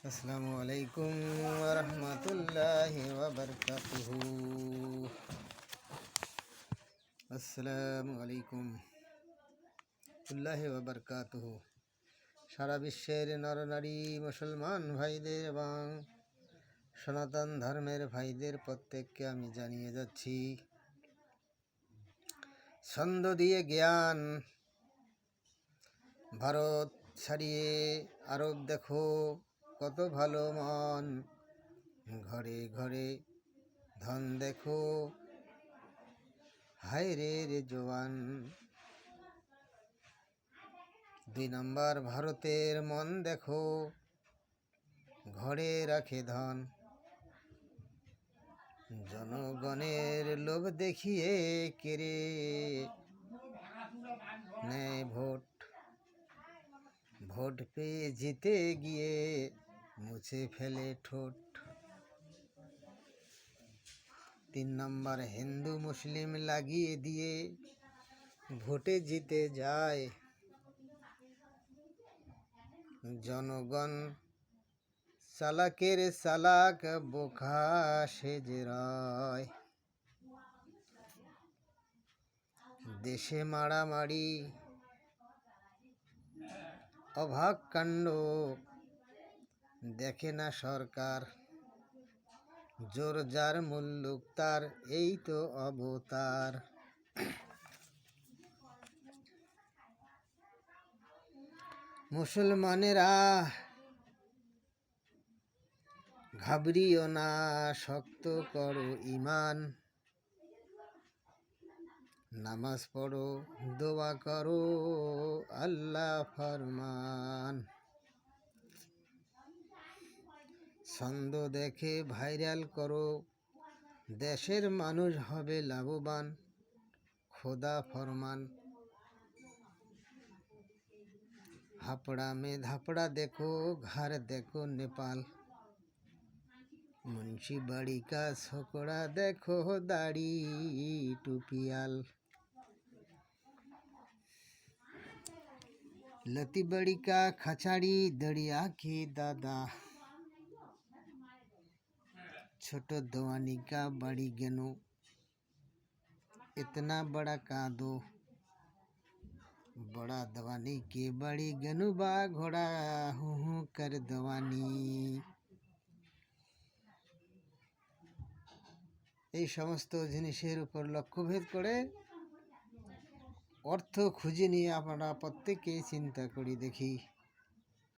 আসসালামু আলাইকুম ওয়া রাহমাতুল্লাহি ওয়া বারাকাতুহু। আসসালামু আলাইকুম ওয়া বারাকাতুহু। সারা বিশ্বের নরনারী মুসলমান ভাইদের এবং সনাতন ধর্মের ভাইদের প্রত্যেককে আমি জানিয়ে যাচ্ছি, ছন্দ দিয়ে জ্ঞান, ভারত ছাড়িয়ে আরব দেখো কত ভালো মন, ঘরে ঘরে ধন দেখো হায় রে জওয়ান। 2 নম্বর ভারতের মন দেখো, ঘরে রাখে ধন, জনগণের লোভ দেখিয়ে কেড়ে নেয় ভোট, ভোট পেয়ে জিতে গিয়ে মুছে ফেলে ঠোঁট। 3 নম্বর হিন্দু মুসলিম লাগিয়ে দিয়ে ভোটে জিতে যায়, জনগণ চালাকের চালাক বোকা সেজে রয়। দেশে মারামারি অভাগ কাণ্ড দেখে না সরকার, জোর যার মুল্লুক তার এই তো অবতার। মুসলমানেরা ঘাবড়িও না, শক্ত করো ইমান, নামাজ পড়ো দোয়া করো আল্লাহ ফরমান। ছন্দ দেখে ভাইরাল করো, দেশের মানুষ হবে লাভবান, খোদা ফরমান। হাপড়া মে ধাপড়া দেখো, ঘর দেখো নেপাল, মুন্সি বাড়ি কা ছোকরা দেখো দাড়ি টুপিয়াল। लती बड़ी का खचाड़ी दड़िया की दादा, छोटो दवानी का बड़ी गनो इतना बड़ा कादो, बड़ा दवानी के बड़ी गनु बा घोड़ा हूँ कर दवानी। এই সমস্ত জিনিসের উপর লক্ষ্যভেদ করে অর্থ খুঁজে নিয়ে আমরা প্রত্যেকেই চিন্তা করি দেখি।